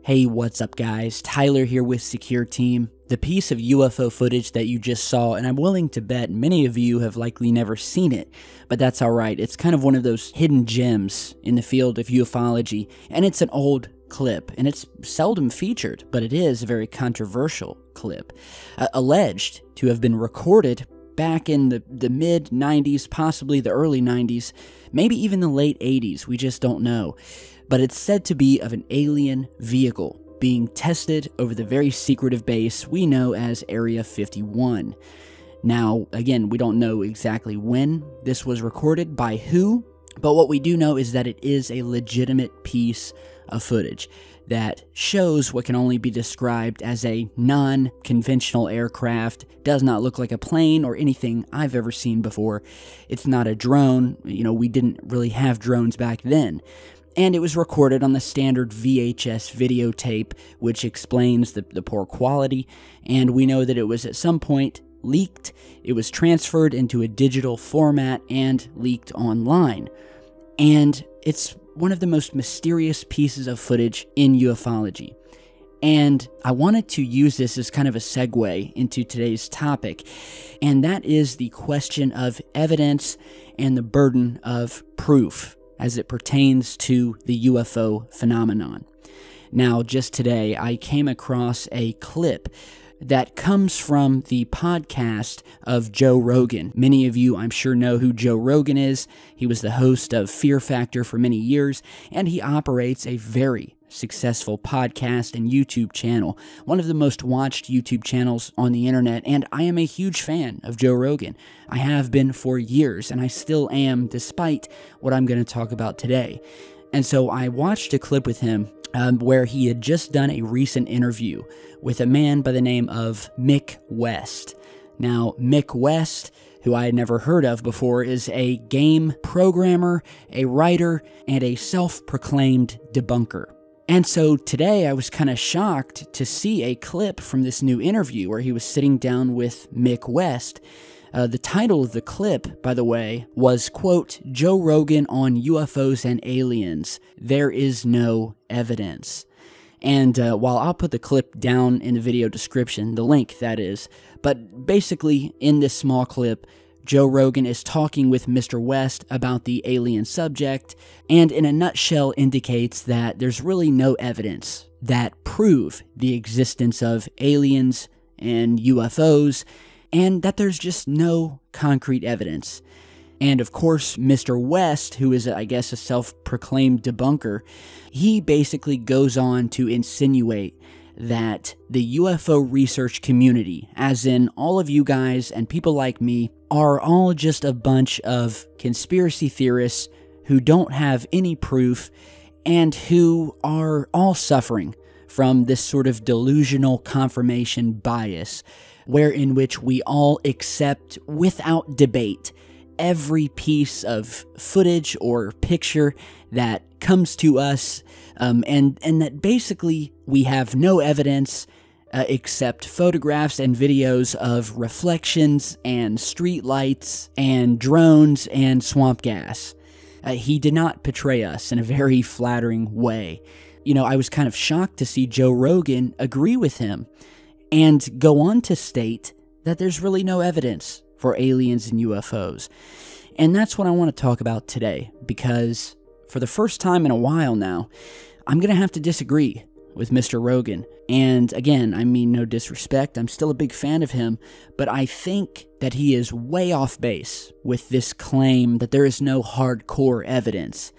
Hey, what's up guys? Tyler here with Secureteam. The piece of UFO footage that you just saw, and I'm willing to bet many of you have likely never seen it, but that's alright. It's kind of one of those hidden gems in the field of ufology, and it's an old clip, and it's seldom featured, but it is a very controversial clip. Alleged to have been recorded back in the mid-90s, possibly the early 90s, maybe even the late 80s, we just don't know. But it's said to be of an alien vehicle being tested over the very secretive base we know as Area 51. Now, again, we don't know exactly when this was recorded, by who, but what we do know is that it is a legitimate piece of footage that shows what can only be described as a non-conventional aircraft. Does not look like a plane or anything I've ever seen before. It's not a drone. We didn't really have drones back then. And it was recorded on the standard VHS videotape, which explains the poor quality, and we know that it was at some point leaked, it was transferred into a digital format, and leaked online. And it's one of the most mysterious pieces of footage in ufology. And I wanted to use this as kind of a segue into today's topic, and that is the question of evidence and the burden of proof as it pertains to the UFO phenomenon. Now, just today, I came across a clip that comes from the podcast of Joe Rogan. Many of you, I'm sure, know who Joe Rogan is. He was the host of Fear Factor for many years, and he operates a very successful podcast and YouTube channel, one of the most watched YouTube channels on the internet, and I am a huge fan of Joe Rogan. I have been for years, and I still am, despite what I'm going to talk about today. And so I watched a clip with him where he had just done a recent interview with a man by the name of Mick West. Now, Mick West, who I had never heard of before, is a game programmer, a writer, and a self-proclaimed debunker. And so today I was kind of shocked to see a clip from this new interview where he was sitting down with Mick West. The title of the clip, by the way, was, quote, "Joe Rogan on UFOs and aliens. There is no evidence." And while I'll put the clip down in the video description, the link that is, but basically in this small clip, Joe Rogan is talking with Mr. West about the alien subject, and in a nutshell indicates that there's really no evidence that prove the existence of aliens and UFOs, and that there's just no concrete evidence. And of course, Mr. West, who is, I guess, a self-proclaimed debunker, he basically goes on to insinuate that the UFO research community, as in all of you guys and people like me, are all just a bunch of conspiracy theorists who don't have any proof and who are all suffering from this sort of delusional confirmation bias, wherein which we all accept without debate every piece of footage or picture that comes to us, and that basically we have no evidence except photographs and videos of reflections and street lights and drones and swamp gas. He did not portray us in a very flattering way. I was kind of shocked to see Joe Rogan agree with him and go on to state that there's really no evidence for aliens and UFOs. And that's what I want to talk about today, because for the first time in a while now, I'm going to have to disagree with Mr. Rogan. And again, I mean no disrespect, I'm still a big fan of him, but I think that he is way off base with this claim that there is no hardcore evidence.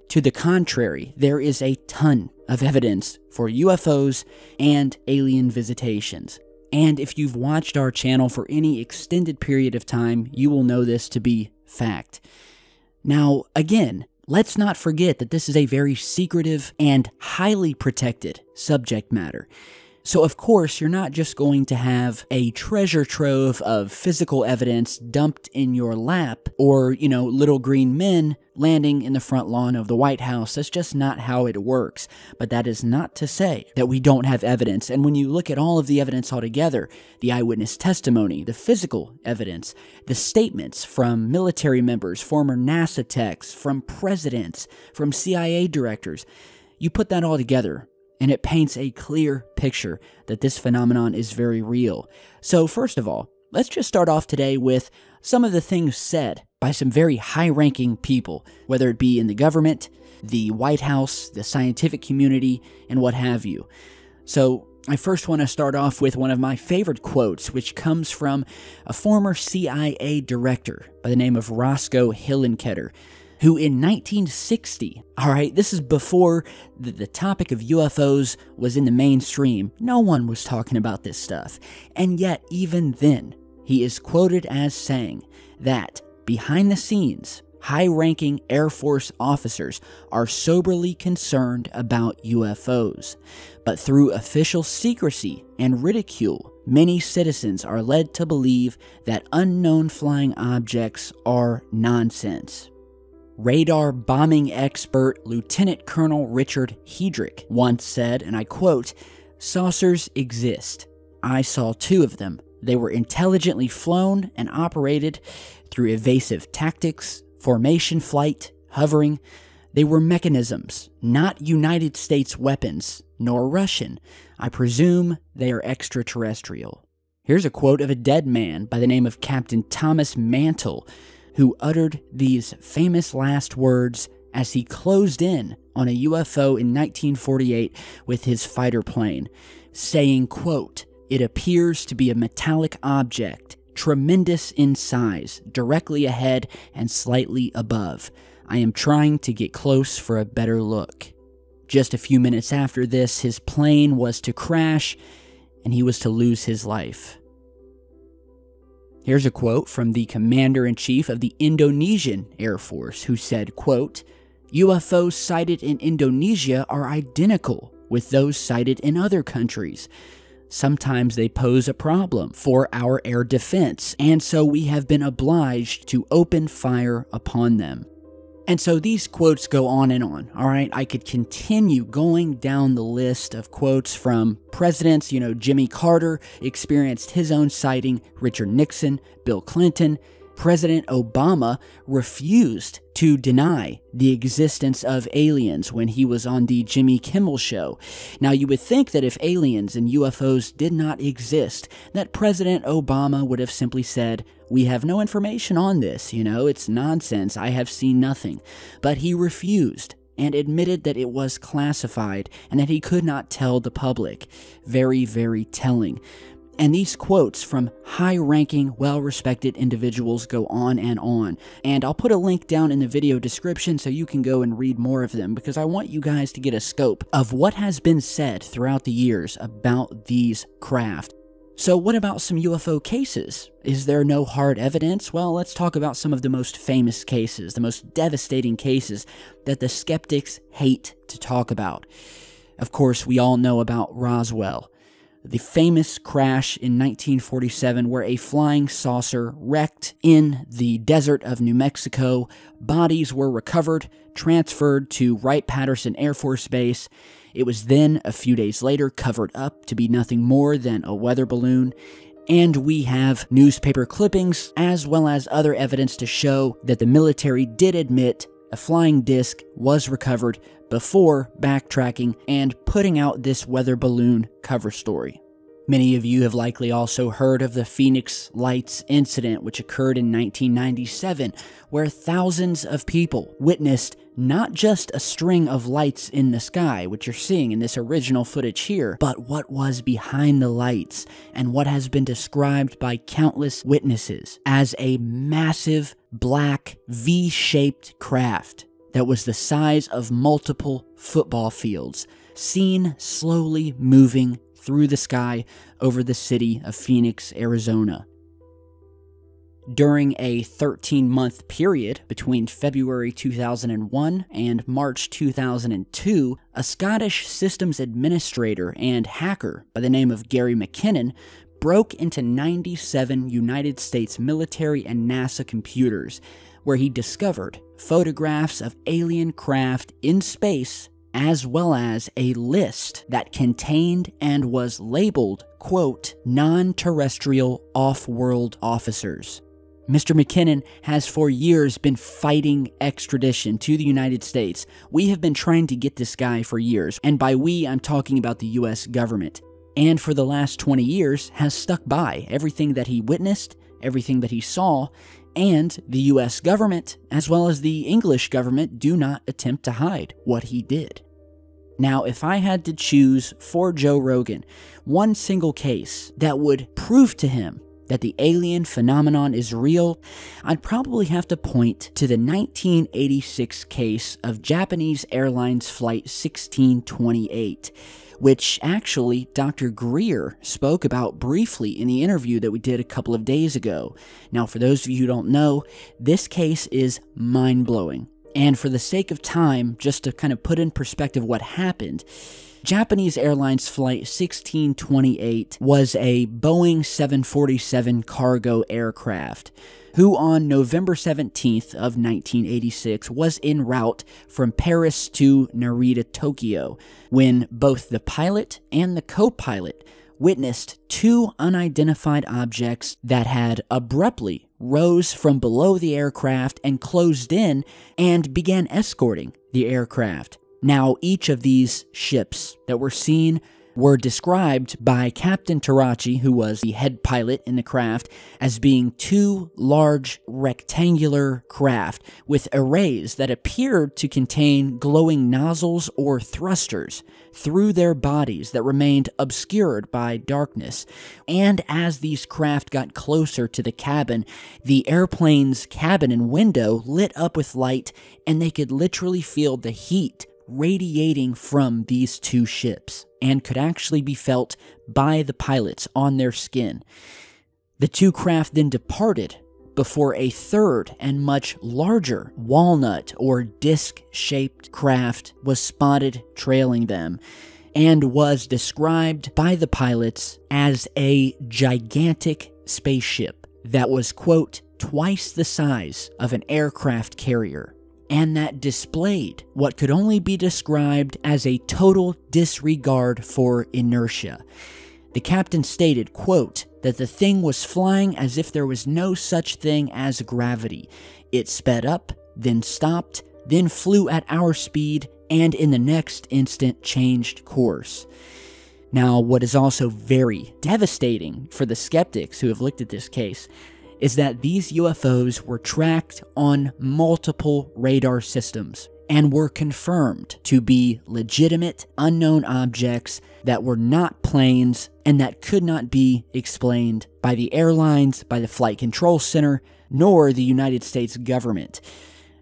To the contrary, there is a ton of evidence for UFOs and alien visitations. And if you've watched our channel for any extended period of time, you will know this to be fact. Now, again, let's not forget that this is a very secretive and highly protected subject matter. So of course, you're not just going to have a treasure trove of physical evidence dumped in your lap, or, little green men landing in the front lawn of the White House. That's just not how it works. But that is not to say that we don't have evidence. And when you look at all of the evidence altogether, the eyewitness testimony, the physical evidence, the statements from military members, former NASA techs, from presidents, from CIA directors, you put that all together, and it paints a clear picture that this phenomenon is very real. So first of all, let's just start off today with some of the things said by some very high-ranking people, whether it be in the government, the White House, the scientific community, and what have you. So I first want to start off with one of my favorite quotes, which comes from a former CIA director by the name of Roscoe Hillenkoetter, who in 1960, alright, this is before the topic of UFOs was in the mainstream, no one was talking about this stuff, and yet even then, he is quoted as saying that behind the scenes, high-ranking Air Force officers are soberly concerned about UFOs, but through official secrecy and ridicule, many citizens are led to believe that unknown flying objects are nonsense. Radar bombing expert Lieutenant Colonel Richard Hedrick once said, and I quote, "Saucers exist. I saw 2 of them. They were intelligently flown and operated through evasive tactics, formation flight, hovering. They were mechanisms, not United States weapons, nor Russian. I presume they are extraterrestrial." Here's a quote of a dead man by the name of Captain Thomas Mantle, who uttered these famous last words as he closed in on a UFO in 1948 with his fighter plane, saying, quote, "It appears to be a metallic object, tremendous in size, directly ahead and slightly above. I am trying to get close for a better look." Just a few minutes after this, his plane was to crash and he was to lose his life. Here's a quote from the Commander-in-Chief of the Indonesian Air Force, who said, quote, "UFOs sighted in Indonesia are identical with those sighted in other countries. Sometimes they pose a problem for our air defense, and so we have been obliged to open fire upon them." And so these quotes go on and on, alright? I could continue going down the list of quotes from presidents. Jimmy Carter experienced his own sighting, Richard Nixon, Bill Clinton. President Obama refused to deny the existence of aliens when he was on the Jimmy Kimmel Show. Now, you would think that if aliens and UFOs did not exist, that President Obama would have simply said, "We have no information on this, it's nonsense, I have seen nothing." But he refused and admitted that it was classified and that he could not tell the public. Very, very telling. And these quotes from high-ranking, well-respected individuals go on. And I'll put a link down in the video description so you can go and read more of them, because I want you guys to get a scope of what has been said throughout the years about these craft. So what about some UFO cases? Is there no hard evidence? Well, let's talk about some of the most famous cases, the most devastating cases that the skeptics hate to talk about. Of course, we all know about Roswell, the famous crash in 1947 where a flying saucer wrecked in the desert of New Mexico. Bodies were recovered, transferred to Wright-Patterson Air Force Base. It was then, a few days later, covered up to be nothing more than a weather balloon. And we have newspaper clippings as well as other evidence to show that the military did admit a flying disc was recovered before backtracking and putting out this weather balloon cover story. Many of you have likely also heard of the Phoenix Lights incident, which occurred in 1997, where thousands of people witnessed not just a string of lights in the sky, which you're seeing in this original footage here, but what was behind the lights and what has been described by countless witnesses as a massive black V-shaped craft that was the size of multiple football fields, seen slowly moving through the sky over the city of Phoenix, Arizona. During a 13-month period between February 2001 and March 2002, a Scottish systems administrator and hacker by the name of Gary McKinnon broke into 97 United States military and NASA computers, where he discovered photographs of alien craft in space, as well as a list that contained and was labeled, quote, non-terrestrial off-world officers. Mr. McKinnon has for years been fighting extradition to the United States. We have been trying to get this guy for years, and by we, I'm talking about the US government. And for the last 20 years has stuck by everything that he witnessed, everything that he saw, and the US government, as well as the English government, do not attempt to hide what he did. Now, if I had to choose for Joe Rogan one single case that would prove to him that the alien phenomenon is real, I'd probably have to point to the 1986 case of Japanese Airlines Flight 1628, which actually Dr. Greer spoke about briefly in the interview that we did a couple of days ago. Now, for those of you who don't know, this case is mind-blowing. And for the sake of time, just to kind of put in perspective what happened, Japanese Airlines Flight 1628 was a Boeing 747 cargo aircraft who on November 17th of 1986 was en route from Paris to Narita, Tokyo, when both the pilot and the co-pilot witnessed two unidentified objects that had abruptly rose from below the aircraft and closed in and began escorting the aircraft. Now, each of these ships that were seen were described by Captain Tarachi, who was the head pilot in the craft, as being two large rectangular craft with arrays that appeared to contain glowing nozzles or thrusters through their bodies that remained obscured by darkness. And as these craft got closer to the cabin, the airplane's cabin and window lit up with light, and they could literally feel the heat radiating from these two ships and could actually be felt by the pilots on their skin. The two craft then departed before a third and much larger walnut or disc-shaped craft was spotted trailing them and was described by the pilots as a gigantic spaceship that was, quote, twice the size of an aircraft carrier, and that displayed what could only be described as a total disregard for inertia. The captain stated, quote, that the thing was flying as if there was no such thing as gravity. It sped up, then stopped, then flew at our speed, and in the next instant changed course. Now, what is also very devastating for the skeptics who have looked at this case is that these UFOs were tracked on multiple radar systems and were confirmed to be legitimate unknown objects that were not planes and that could not be explained by the airlines, by the Flight Control Center, nor the United States government.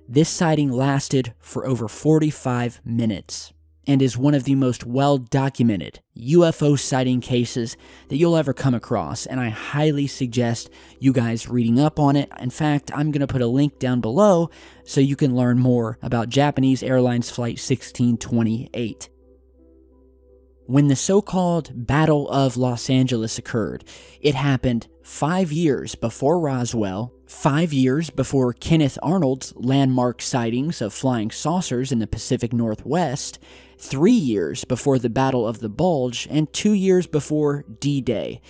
This sighting lasted for over 45 minutes and is one of the most well-documented UFO sighting cases that you'll ever come across, and I highly suggest you guys reading up on it. In fact, I'm going to put a link down below so you can learn more about Japanese Airlines Flight 1628. When the so-called Battle of Los Angeles occurred, it happened 5 years before Roswell, 5 years before Kenneth Arnold's landmark sightings of flying saucers in the Pacific Northwest, 3 years before the Battle of the Bulge, and 2 years before D-Day,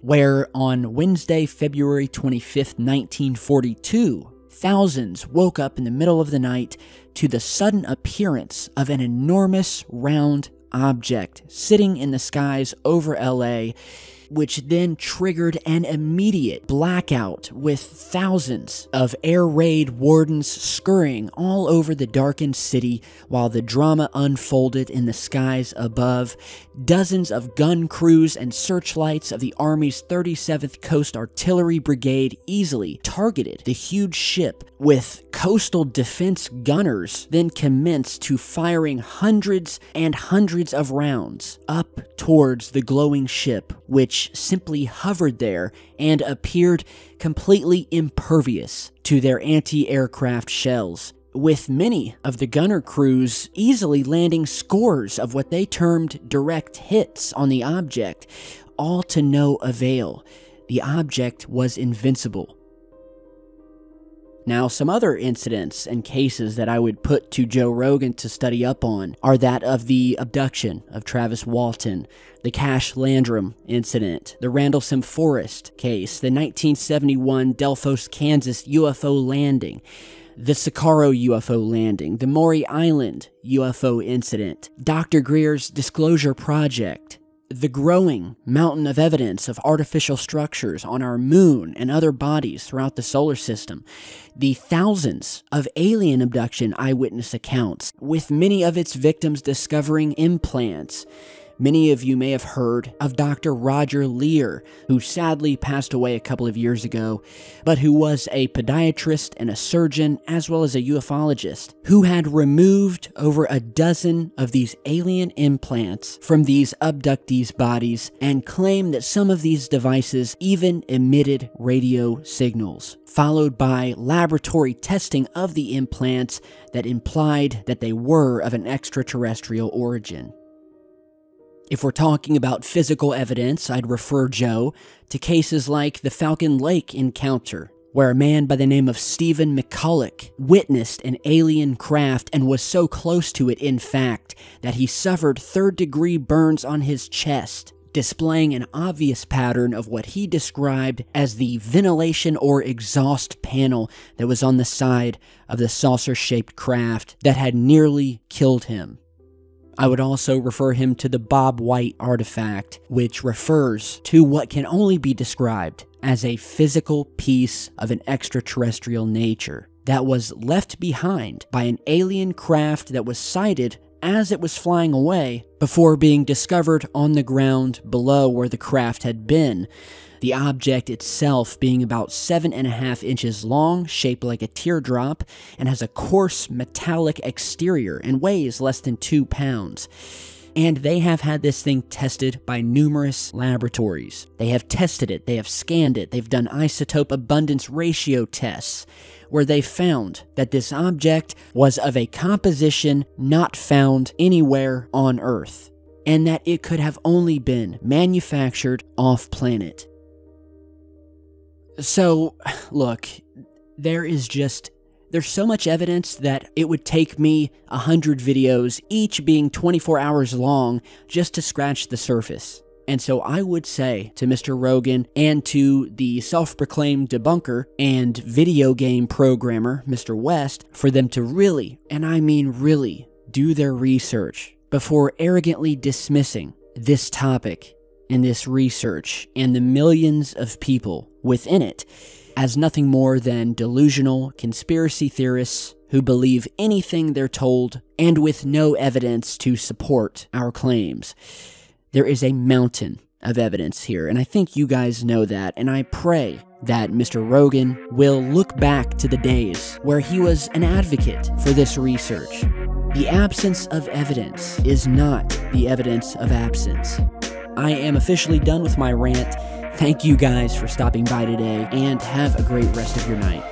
where on Wednesday, February 25th, 1942, thousands woke up in the middle of the night to the sudden appearance of an enormous round object sitting in the skies over LA, which then triggered an immediate blackout with thousands of air raid wardens scurrying all over the darkened city while the drama unfolded in the skies above. Dozens of gun crews and searchlights of the Army's 37th Coast Artillery Brigade easily targeted the huge ship, with coastal defense gunners then commenced to firing hundreds and hundreds of rounds up towards the glowing ship, which simply hovered there and appeared completely impervious to their anti-aircraft shells, with many of the gunner crews easily landing scores of what they termed direct hits on the object, all to no avail. The object was invincible. Now, some other incidents and cases that I would put to Joe Rogan to study up on are that of the abduction of Travis Walton, the Cash Landrum incident, the Randlesham Forest case, the 1971 Delphos, Kansas UFO landing, the Sakaro UFO landing, the Maury Island UFO incident, Dr. Greer's Disclosure Project, the growing mountain of evidence of artificial structures on our moon and other bodies throughout the solar system, the thousands of alien abduction eyewitness accounts, with many of its victims discovering implants. Many of you may have heard of Dr. Roger Lear, who sadly passed away a couple of years ago, but who was a podiatrist and a surgeon, as well as a ufologist, who had removed over a dozen of these alien implants from these abductees' bodies and claimed that some of these devices even emitted radio signals, followed by laboratory testing of the implants that implied that they were of an extraterrestrial origin. If we're talking about physical evidence, I'd refer Joe to cases like the Falcon Lake encounter, where a man by the name of Stephen McCulloch witnessed an alien craft and was so close to it, in fact, that he suffered third-degree burns on his chest, displaying an obvious pattern of what he described as the ventilation or exhaust panel that was on the side of the saucer-shaped craft that had nearly killed him. I would also refer him to the Bob White artifact, which refers to what can only be described as a physical piece of an extraterrestrial nature that was left behind by an alien craft that was sighted as it was flying away before being discovered on the ground below where the craft had been. The object itself being about 7.5 inches long, shaped like a teardrop, and has a coarse metallic exterior and weighs less than 2 pounds. And they have had this thing tested by numerous laboratories. They have tested it, they have scanned it, they've done isotope abundance ratio tests, where they found that this object was of a composition not found anywhere on Earth, and that it could have only been manufactured off-planet. So, look, there's so much evidence that it would take me 100 videos, each being 24 hours long, just to scratch the surface. And so I would say to Mr. Rogan and to the self-proclaimed debunker and video game programmer, Mr. West, for them to really, and I mean really, do their research before arrogantly dismissing this topic and this research and the millions of people within it as nothing more than delusional conspiracy theorists who believe anything they're told and with no evidence to support our claims. There is a mountain of evidence here, and I think you guys know that, and I pray that Mr. Rogan will look back to the days where he was an advocate for this research. The absence of evidence is not the evidence of absence. I am officially done with my rant. Thank you guys for stopping by today, and have a great rest of your night.